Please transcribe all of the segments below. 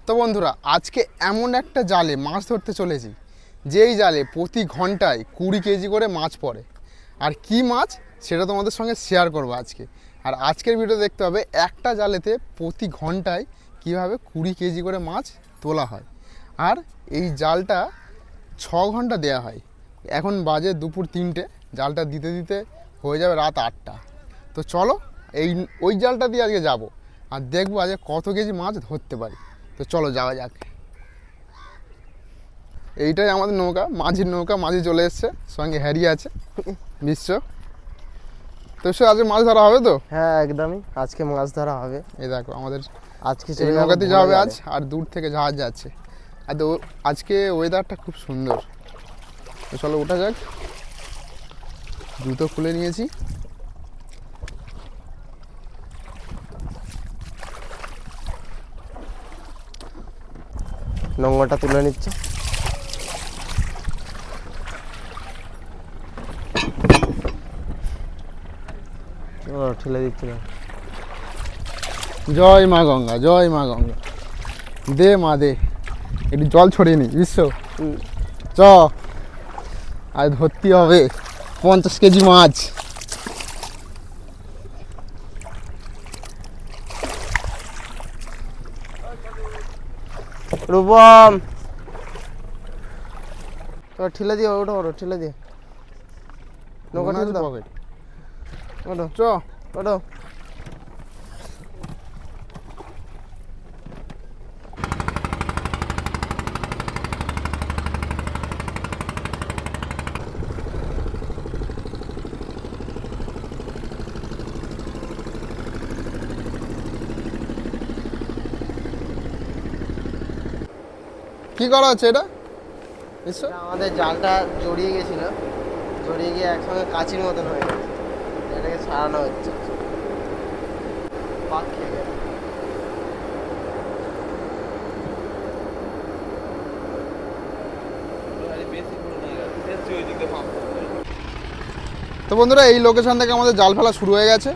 তো বন্ধুরা, আজকে এমন একটা জালে মাছ ধরতে চলেছি যেই জালে প্রতি ঘন্টায় 20 কেজি করে মাছ পড়ে। আর কি মাছ সেটা তোমাদের সঙ্গে শেয়ার করব আজকে। আর আজকের ভিডিও দেখতে হবে একটা জালেতে প্রতি ঘন্টায় কিভাবে 20 কেজি করে মাছ তোলা হয়। আর এই জালটা 6 ঘন্টা দেয়া হয়। এখন বাজে দুপুর 3টে, জালটা দিতে দিতে হয়ে যাবে রাত 8টা। তো চলো ওই জালটা দিয়ে আজকে যাব আর দেখবো আজকে কত কেজি মাছ ধরতে পারি। তো চলো যাওয়া যাক। এইটাই আমাদের নৌকা, মাঝির নৌকা। মাঝি চলে এসছে, সঙ্গে হ্যারি আছে, বিশ্ব। তো সে আজকে মাছ ধরা হবে তো? হ্যাঁ একদমই, আজকে মাছ ধরা হবে। এই দেখো আমাদের আজকে এই নৌকাতে যাওয়া হবে আজ, আর দূর থেকে জাহাজ যাচ্ছে। আর তো আজকে ওয়েদারটা খুব সুন্দর। তো চলো ওঠা যাক। জুতো খুলে নিয়েছি। নোংরাটা তুলে নিচ্ছে। ঠেলে দিচ্ছি না। জয় মা গঙ্গা, জয় মা গঙ্গা। দে মা দে, একটু জল ছড়িয়ে নি বিশ্ব। চ আজ ধরতে হবে 50 কেজি মাছ। রূপম ঠেলে দিয়ে ওটা ওটো ঠেলে দিয়ে নৌকা ঠেলে দাও। পকেট ওটো চ। ওটো কি করা হচ্ছে এটা? আমাদের জালটা জড়িয়ে গেছিল, জড়িয়ে গিয়ে একসঙ্গে কাচির মতন হয়ে গেছে, এটাকে ছাড়ানো হচ্ছে। পাক খেয়ে গেল। তো বন্ধুরা, এই লোকেশন থেকে আমাদের জাল ফেলা শুরু হয়ে গেছে।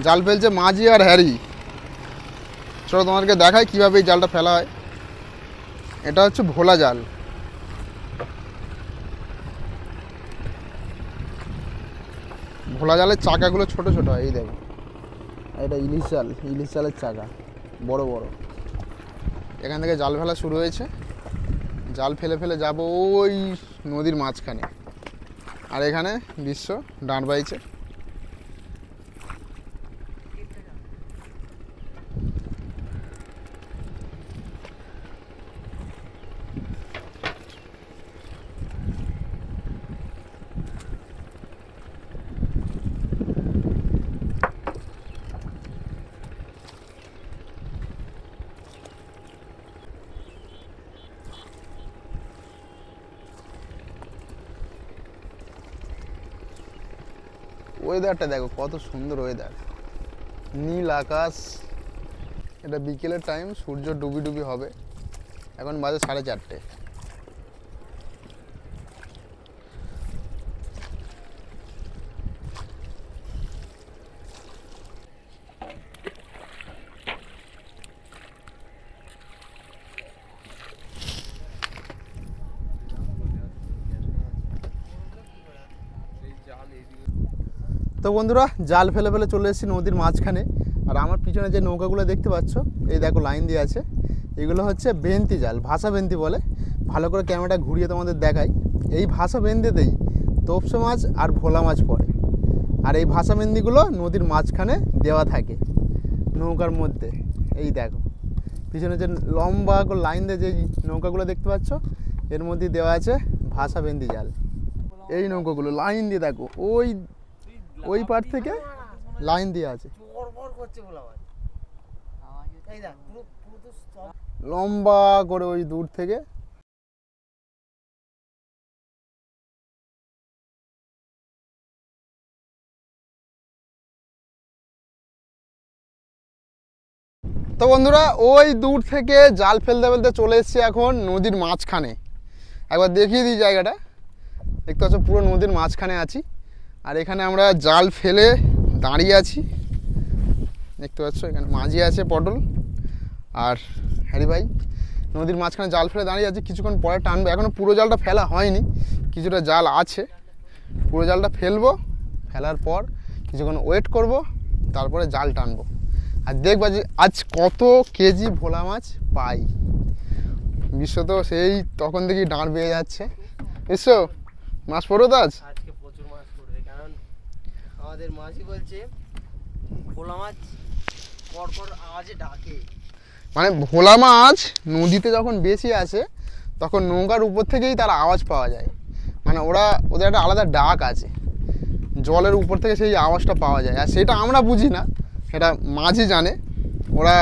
জাল ফেলছে মাঝি আর হ্যারি। চলো তোমাদেরকে দেখাই কীভাবে এই জালটা ফেলা হয়। এটা হচ্ছে ভোলা জাল। ভোলা জালের চাকাগুলো ছোট ছোট হয়, এই দেখো। এটা ইলিশ জাল, ইলিশ জালের চাকা বড় বড়। এখান থেকে জাল ফেলা শুরু হয়েছে। জাল ফেলে ফেলে যাব ওই নদীর মাঝখানে। আর এখানে বিশ্ব ডাঁট বাইছে। ওয়েদারটা দেখো কত সুন্দর ওয়েদার, নীল আকাশ। এটা বিকেলের টাইম, সূর্য ডুবি ডুবি হবে। এখন বাজে 4:30। তো বন্ধুরা, জাল ফেলে ফেলে চলে এসেছি নদীর মাঝখানে। আর আমার পিছনে যে নৌকাগুলো দেখতে পাচ্ছ, এই দেখো লাইন দিয়ে আছে, এগুলো হচ্ছে বেন্তি জাল, ভাষা বেন্তি বলে। ভালো করে ক্যামেরাটা ঘুরিয়ে তোমাদের দেখাই। এই ভাষা বেন্দিতেই তোপসে মাছ আর ভোলা মাছ পড়ে। আর এই ভাষা বেন্দিগুলো নদীর মাঝখানে দেওয়া থাকে নৌকার মধ্যে। এই দেখো পিছনে যে লম্বা লাইন দিয়ে যে নৌকাগুলো দেখতে পাচ্ছ, এর মধ্যে দেওয়া আছে ভাষা বেন্দি জাল। এই নৌকাগুলো লাইন দিয়ে দেখো, ওই পার থেকে লাইন দিয়ে আছে লম্বা করে, ওই দূর থেকে। তো বন্ধুরা, ওই দূর থেকে জাল ফেলতে ফেলতে চলে এসেছি এখন নদীর মাঝখানে। একবার দেখিয়ে দিই জায়গাটা। দেখতে পাচ্ছ পুরো নদীর মাঝখানে আছি। আর এখানে আমরা জাল ফেলে দাঁড়িয়ে আছি। দেখতে পাচ্ছ এখানে মাঝি আছে পটল, আর হ্যারি ভাই নদীর মাঝখানে জাল ফেলে দাঁড়িয়ে আছে, কিছুক্ষণ পরে টানবো। এখনও পুরো জালটা ফেলা হয়নি, কিছুটা জাল আছে, পুরো জালটা ফেলবো। ফেলার পর কিছুক্ষণ ওয়েট করব, তারপরে জাল টানবো। আর দেখবা যে আজ কত কেজি ভোলা মাছ পাই। বিশ্ব তো সেই তখন থেকেই দাঁড় বেয়ে যাচ্ছে। বিশ্ব মাছ পড়ো তো আজকে প্রচুর মাছ পড়বে, কারণ আমাদের মাঝি বলছে ভোলা মাছ কড়কড় আওয়াজে ডাকে। মানে ভোলা মাছ নদীতে যখন বেশি আসে তখন নৌকার উপর থেকেই তার আওয়াজ পাওয়া যায়। মানে ওদের একটা আলাদা ডাক আছে, জলের উপর থেকে সেই আওয়াজটা পাওয়া যায়। আর সেটা আমরা বুঝি না, সেটা মাঝি জানে। ওরা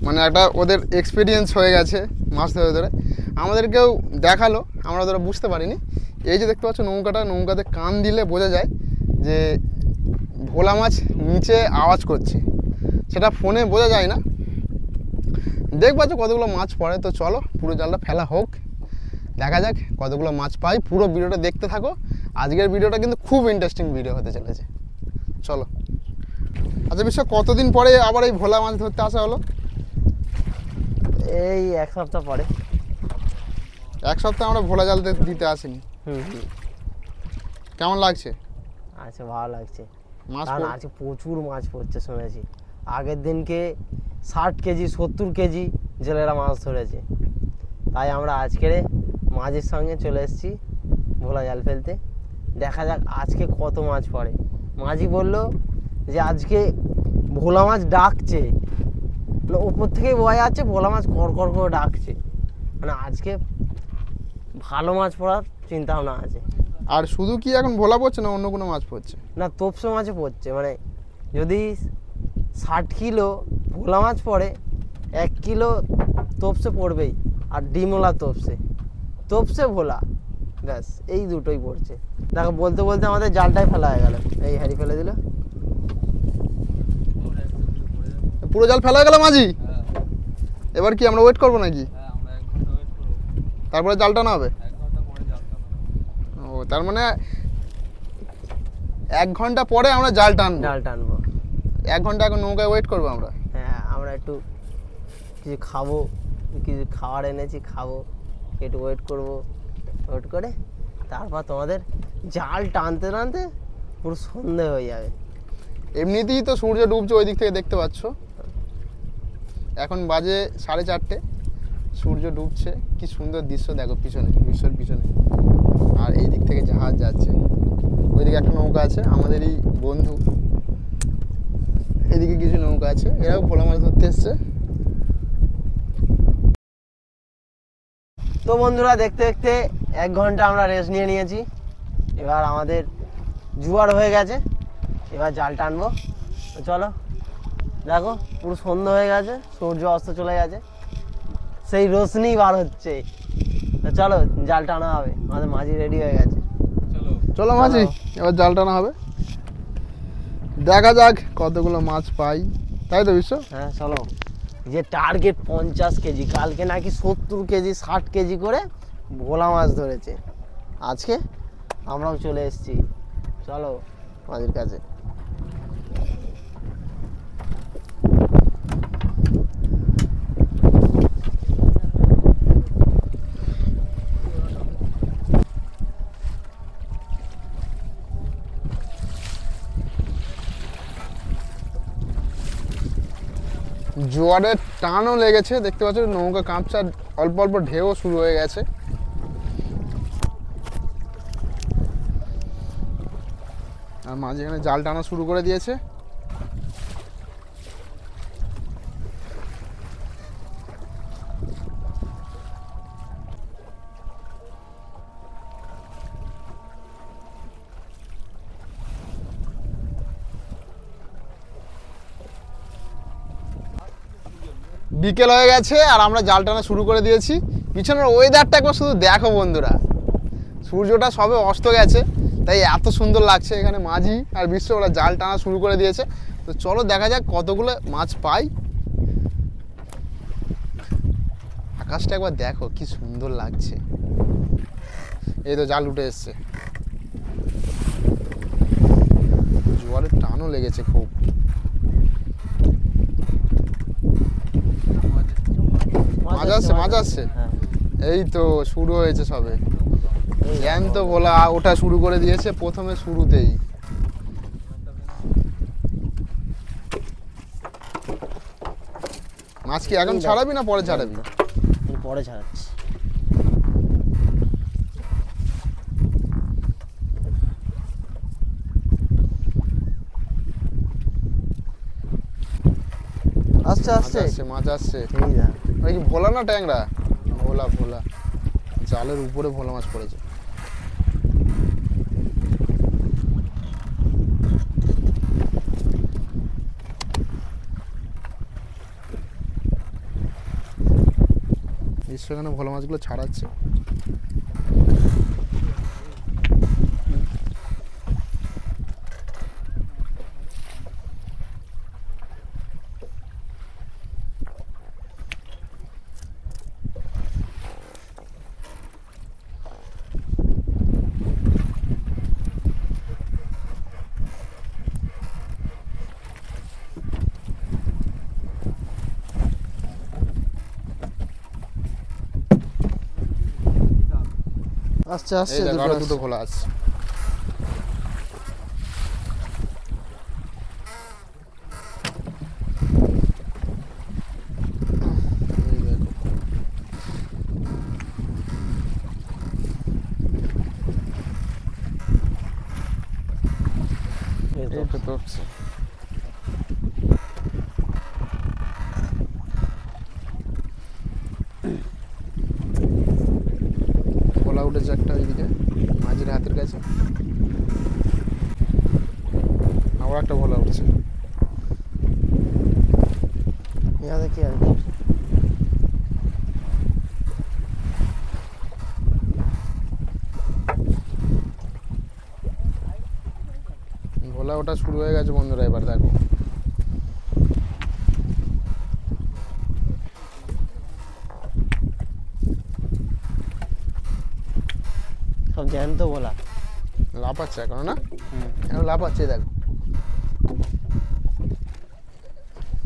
মানে একটা ওদের এক্সপিরিয়েন্স হয়ে গেছে মাছ ধরে ধরে, আমাদেরকেও দেখালো, আমরা ধরে বুঝতে পারিনি। এই যে দেখতে পাচ্ছ নৌকাতে কান দিলে বোঝা যায় যে ভোলা মাছ নিচে আওয়াজ করছে, সেটা ফোনে বোঝা যায় না। দেখবা যে কতগুলো মাছ পড়ে। তো চলো পুরো জালটা ফেলা হোক, দেখা যাক কতগুলো মাছ পাই। পুরো ভিডিওটা দেখতে থাকো, আজকের ভিডিওটা কিন্তু খুব ইন্টারেস্টিং ভিডিও হতে চলেছে। চলো। আচ্ছা বিশ্ব, কতদিন পরে আবার এই ভোলা মাছ ধরতে আসা হলো? এই 1 সপ্তাহ পরে। 1 সপ্তাহ আমরা ভোলা জাল দিতে আসিনি। কেমন লাগছে? আচ্ছা, ভালো লাগছে। মাছ কারণ আজকে প্রচুর মাছ পড়ছে শুনেছি। আগের দিনকে 60 কেজি 70 কেজি জেলেরা মাছ ধরেছে। তাই আমরা আজকের মাঝির সঙ্গে চলে এসেছি ভোলা জাল ফেলতে। দেখা যাক আজকে কত মাছ পড়ে। মাঝি বলল যে আজকে ভোলা মাছ ডাকছে, মানে ওপর থেকেই বোঝা যাচ্ছে ভোলা মাছ কড়কড় করে ডাকছে। মানে আজকে ভালো মাছ পড়ার চিন্তা ভাবনা আছে। আর শুধু কি এখন ভোলা পড়ছে না অন্য কোনো মাছ পড়ছে? না, তোপসে মাছে পড়ছে। মানে যদি 60 কিলো ভোলা মাছ পড়ে, 1 কিলো তোপসে পড়বেই। আর ডিমোলা তোপসে ভোলা, ব্যাস এই দুটোই পড়ছে। দেখো বলতে বলতে আমাদের জালটাই ফেলা হয়ে গেল। এই হ্যারি ফেলে দিল। পুরো জাল ফেলা হয়ে গেল মাঝি। এবার কি আমরা ওয়েট করবো নাকি? তারপরে জাল টানা হবে? ও, তার মানে 1 ঘন্টা পরে আমরা জাল টানবো। 1 ঘন্টা এখন নৌকায় ওয়েট করবো আমরা। হ্যাঁ, আমরা একটু কিছু খাবো, কিছু খাবার এনেছি, খাবো, একটু ওয়েট করবো। ওয়েট করে তারপর তোমাদের জাল টানতে টানতে পুরো সন্ধে হয়ে যাবে। এমনিতেই তো সূর্য ডুবছে ওই দিক থেকে, দেখতে পাচ্ছ। এখন বাজে 4:30, সূর্য ডুবছে। কি সুন্দর দৃশ্য দেখো পিছনে, বিশ্বের পিছনে। আর এই দিক থেকে জাহাজ যাচ্ছে, ওইদিকে একটা নৌকা আছে আমাদেরই বন্ধু, এদিকে কিছু নৌকা আছে, এরাও ভোলা মাছ ধরতে এসছে। তো বন্ধুরা, দেখতে দেখতে 1 ঘন্টা আমরা রেস্ট নিয়ে নিয়েছি। এবার আমাদের জোয়ার হয়ে গেছে, এবার জাল টানবো। তো চলো, দেখো পুরো সন্ধ্যা হয়ে গেছে, সূর্য অস্ত চলে গেছে, সেই রোশনি বার হচ্ছে। তো চলো জাল টানা হবে, আমাদের মাঝি রেডি হয়ে গেছে। চলো মাঝি, এবার জাল টানা হবে, দেখা যাক কতগুলো মাছ পাই, তাই তো বিশ্ব? হ্যাঁ চলো। যে টার্গেট 50 কেজি, কালকে নাকি 70 কেজি 60 কেজি করে ভোলা মাছ ধরেছে। আজকে আমরাও চলে এসেছি, চলো মাঝির কাছে। জোয়ারের টানও লেগেছে, দেখতে পাচ্ছ নৌকা কাঁপছে, অল্প অল্প ঢেউ শুরু হয়ে গেছে। আর মাঝে এখানে জাল টানা শুরু করে দিয়েছে। বিকেল হয়ে গেছে আর আমরা জাল টানা শুরু করে দিয়েছি। পিছনের ওয়েদারটা একবার শুধু দেখো বন্ধুরা, সূর্যটা সবে অস্ত গেছে, তাই এত সুন্দর লাগছে এখানে। মাঝি আর বিশ্ব ওরা জাল টানা শুরু করে দিয়েছে। তো চলো দেখা যাক কতগুলো মাছ পাই। আকাশটা একবার দেখো কি সুন্দর লাগছে। এই তো জাল উঠে এসছে, জোয়ারের টানও লেগেছে খুব। মাছ আসছে মাছ আসছে। হ্যাঁ এই তো শুরু হয়েছে সবে, এই জ্যান্ত ভোলা ওঠা শুরু করে দিয়েছে প্রথমে শুরুতেই। মাছ কি এখন ছাড়াবি না পরে ছাড়াবি? এর পরে ছাড়াচ্ছি। আস্তে মাছ আস্তে আসছে মাছ আসছে। এই না ওই কি ভোলা না ট্যাংরা? ভোলা ভোলা, জালের উপরে ভোলা মাছ পড়েছে। গ্রীষ্মকালে ভোলা মাছগুলো ছাড়াচ্ছে। আস্তে এই আস্তে দেখো দুটো আরো দুটো আসছে। ভোলা আসছে। এই দেখো। এই তো। এই তো তোপছে। ভোলা উঠেছে একটা ওইদিকে মাঝির হাতের কাছে, আবার একটা ভোলা উঠছে। ইয়া দেখি আর ভোলা ওটা শুরু হয়ে গেছে বন্ধুরা, এবার দেখো। সব জ্যান্ত বলা। লাফাচ্ছে এখনো না? এখন লাফাচ্ছে দেখো।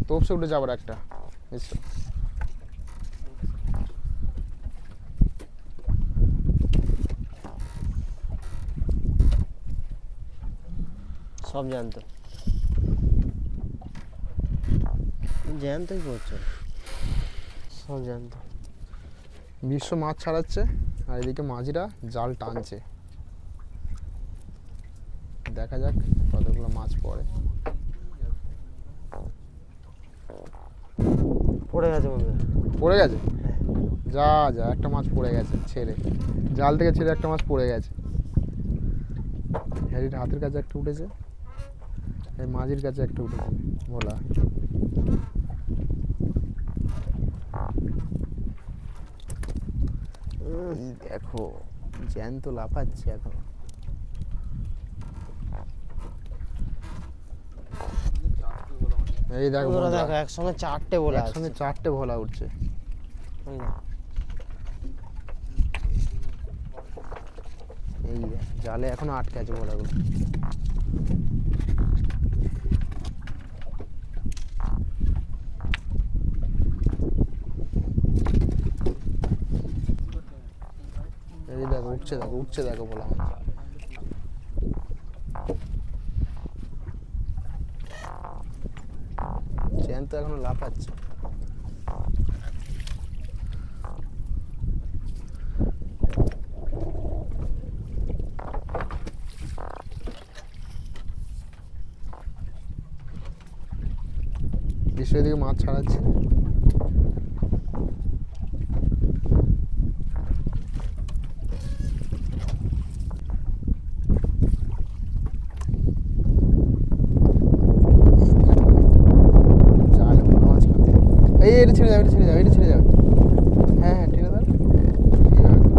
তোপসে উঠে যাবার একটা বুঝছো? সব জ্যান্ত, জ্যান্তই করছো, সব জ্যান্ত। বিশ্ব মাছ ছাড়াচ্ছে আর এদিকে মাঝিরা জাল টানছে। দেখা যাক কতগুলো মাছ পড়ে। পড়ে গেছে বন্ধুরা। পড়ে গেছে? যা যা একটা মাছ পড়ে গেছে ছেড়ে, জাল থেকে ছেড়ে একটা মাছ পড়ে গেছে। হ্যারির হাতের কাছে একটা উঠেছে, এই মাঝির কাছে একটা উঠেছে ভোলা। এই দেখো জ্যান্ত লাফাচ্ছে এখন। এই দেখো বন্ধুরা বন্ধুরা, দেখো একসঙ্গে চারটে বলে একসঙ্গে চারটে ভোলা উঠছে। এই দেখ, জালে এখনো আটকে আছে ভোলাগুলো। এই দেখো উঠছে, দেখো উঠছে, দেখো ভোলা মাছ। জ্যান্ত এখনো লাফাচ্ছে। বিশ্ব এদিকে মাছ ছাড়াচ্ছে। জালে ভোলা মাছ খাতে। এই এটা ছেড়ে যাবে, এটা ছেড়ে যাবে, এটা ছেড়ে যাবে। হ্যাঁ হ্যাঁ টেনে ধর। এইভাবে ধর।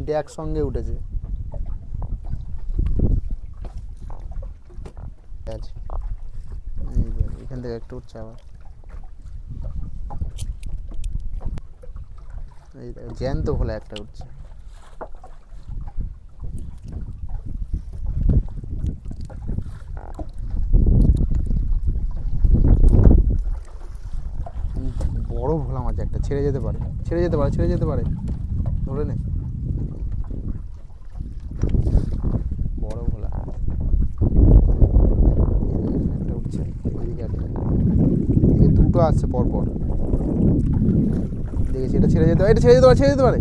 তিনটে একসঙ্গে উঠেছে। আছে এখান থেকে একটা উঠছে আবার, এই দেখো জ্যান্ত ভোলা একটা উঠছে। বড় ভোলা মাছ একটা, ছেড়ে যেতে পারে, ছেড়ে যেতে পারে, ছেড়ে যেতে পারে, ধরে নে। বড় ভোলা একটা উঠছে, ওইদিকে একটা, এদিকে দুটো আসছে পরপর। দেখেছি, এটা ছেড়ে যেতে পারে, এটা ছেড়ে যেতে পারে, ছেড়ে যেতে পারে,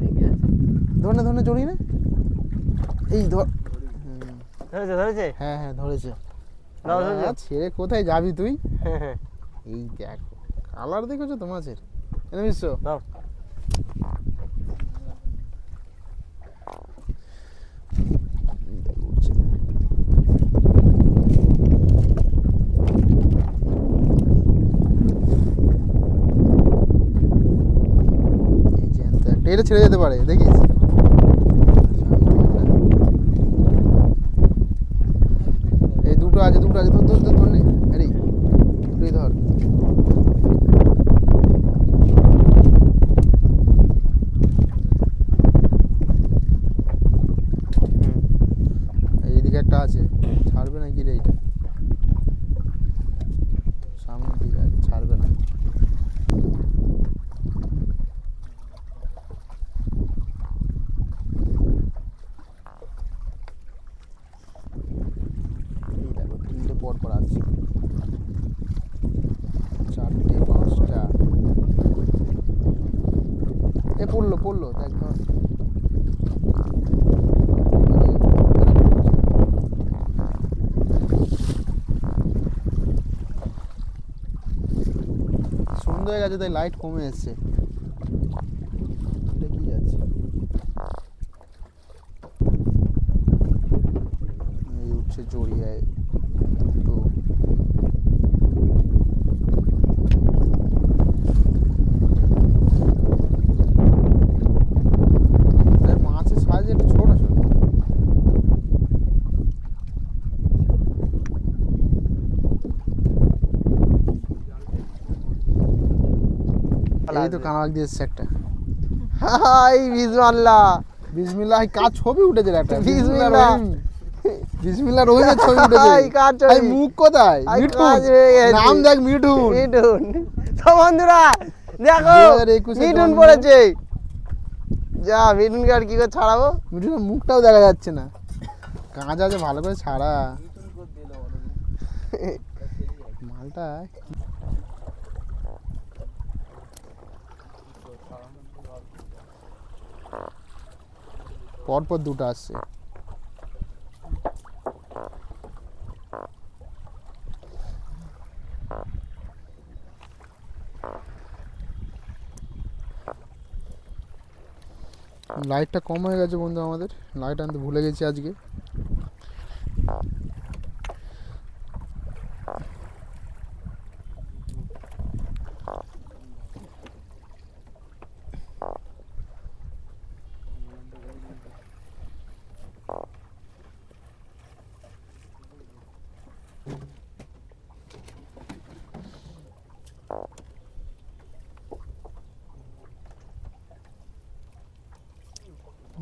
ধরে ধরে জড়িয়ে না, এই ধর। ধরেছে ধরেছে, হ্যাঁ হ্যাঁ ধরেছে। দাও ধরেছে। ছেড়ে কোথায় যাবি তুই? এই দেখো কালার দেখেছো তো মাছের, এনে বিশ্ব দাও। উঠছে। এই জ্যান্ত একটা, এটা ছেড়ে যেতে পারে দেখিস। এই দুটো আছে, দুটো আছে, ধর ধর ধর ধর নে, আরে দুটোই ধর। এইদিকে একটা আছে, ছাড়বে না কি রে এইটা? সামনের দিকে আছে, ছাড়বে না। এই দেখো তিনটে পর পর আছে, চারটে পাঁচটা, এ পড়লো পড়লো দেখ ধর। সন্ধ্যা হয়ে গেছে তাই লাইট কমে এসছে। এটা কি যাচ্ছে? এই উঠছে জড়িয়ায় দুটো। মাছের সাইজ একটু ছোট ছোট। এই তো কানাক দিয়ে এসছে একটা। হাই বিসমিল্লাহ, বিসমিল্লাহ, কাজ ছবি উঠেছে রে একটা। বিসমিল্লাহ। বিসমিল্লাহ রহিমের ছবি উঠেছে। হাই কার ছবি? এই মুখ কোথায়? আই মিঠুন, কাজ হয়ে গেছে। নাম দেখ মিঠুন। মিঠুন। তো বন্ধুরা দেখো 2021 মিঠুন জন্ম। পড়েছে। যা মিঠুনকে আর কি করে ছাড়াবো? মিঠুনের মুখটাও দেখা যাচ্ছে না, কাঁচ আছে, ভালো করে ছাড়া মালটা। পরপর দুটো আসছে। লাইটটা কম হয়ে গেছে বন্ধু, আমাদের লাইট আনতে ভুলে গেছি আজকে।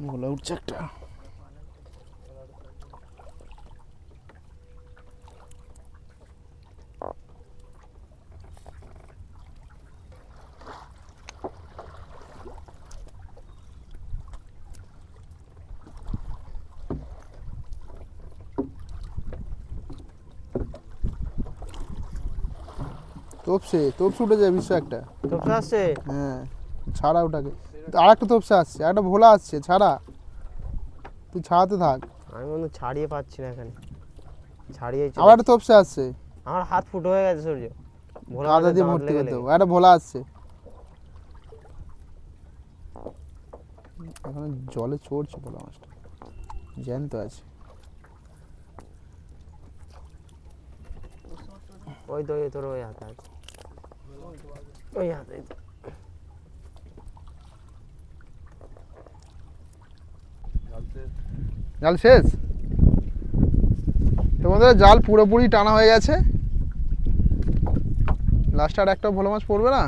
ভোলা উঠছে একটা। তোপসে তোপসে উঠে যায় বিশ্ব একটা। তোপসে আসছে? হ্যাঁ ছাড়া ওটাকে, আর একটা তোপসে আসছে, একটা ভোলা আসছে, ছাড়া, তুই ছাড়াতে থাক। আমি বন্ধু ছাড়িয়ে পাচ্ছি না এখানে, ছাড়িয়ে আবার একটা তোপসে আসছে, আমার হাত ফুটো হয়ে গেছে সূর্য। ভোলা কাদা মাছের দিয়ে দাঁত ভর্তি লেগে করতে লেগে। হবে। একটা ভোলা আসছে, এখন জলে চড়ছে ভোলা মাছটা, জ্যান্ত আছে। ওই তো ওই তোর ওই হাতে আছে, ওই হাতে। জাল শেষ। তো বন্ধুরা জাল পুরোপুরি টানা হয়ে গেছে, লাস্টে আর একটা ভোলা মাছ পড়বে না।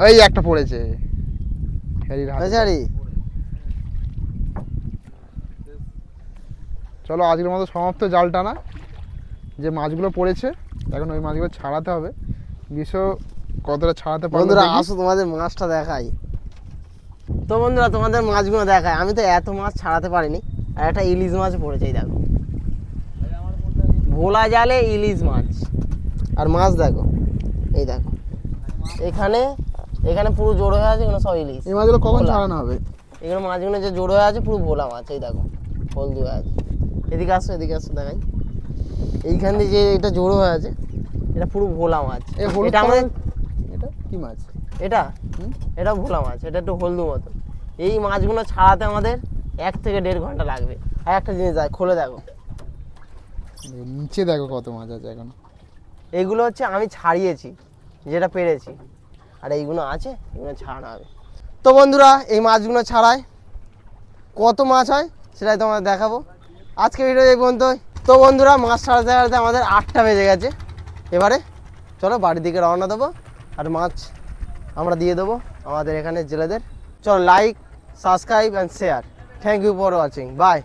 এই একটা পড়েছে হ্যারির হাতে। বেচারি চলো আজকের মতো সমাপ্ত জাল টানা। যে মাছগুলো পড়েছে এখন ওই মাছগুলো ছাড়াতে হবে, বিশ্ব কতটা ছাড়াতে পারবো বন্ধুরা দেখি। আসো তোমাদের মাছটা দেখাই। তো বন্ধুরা তোমাদের মাছগুলো দেখাই। আমি তো এত মাছ ছাড়াতে পারিনি, আর একটা ইলিশ মাছ পড়েছে, এই দেখো ভোলা জালে ইলিশ মাছ। আর মাছ দেখো, এই দেখো এখানে এখানে পুরো জোড়ো হয়ে আছে, এখানে সব ইলিশ। এই মাছগুলো কখন ভোলা। ছাড়ানো হবে? এখানে মাছগুলো যে জোড়ো হয়ে আছে পুরো ভোলা মাছ, এই দেখো হলদি হয়ে আছে। এদিকে আসো দেখাই। এইখান দিয়ে যে এটা জোড়ো হয়ে আছে এটা পুরো ভোলা মাছ। এই হলুদ এটা আমাদের এটা কি মাছ? এটা হুম? এটা ভোলা মাছ, এটা একটু হলদু মতো। এই মাছগুলো ছাড়াতে আমাদের 1 থেকে 1.5 ঘন্টা লাগবে। আর একটা জিনিস খুলে দেখো, নিচে দেখো কত মাছ আছে এখন। এইগুলো হচ্ছে আমি ছাড়িয়েছি যেটা পেরেছি, আর এইগুলো আছে, এগুলো ছাড়ানো হবে। তো বন্ধুরা এই মাছগুলো ছাড়াই কত মাছ হয় সেটাই তোমাদের দেখাবো। আজকে ভিডিও এই পর্যন্তই। তো বন্ধুরা মাছ ছাড়াতে ছাড়াতে আমাদের 8টা বেজে গেছে। এবারে চলো বাড়ির দিকে রওনা দেবো, আর মাছ আমরা দিয়ে দেবো আমাদের এখানে জেলেদের। চলো like, subscribe and share. Thank you for watching, by.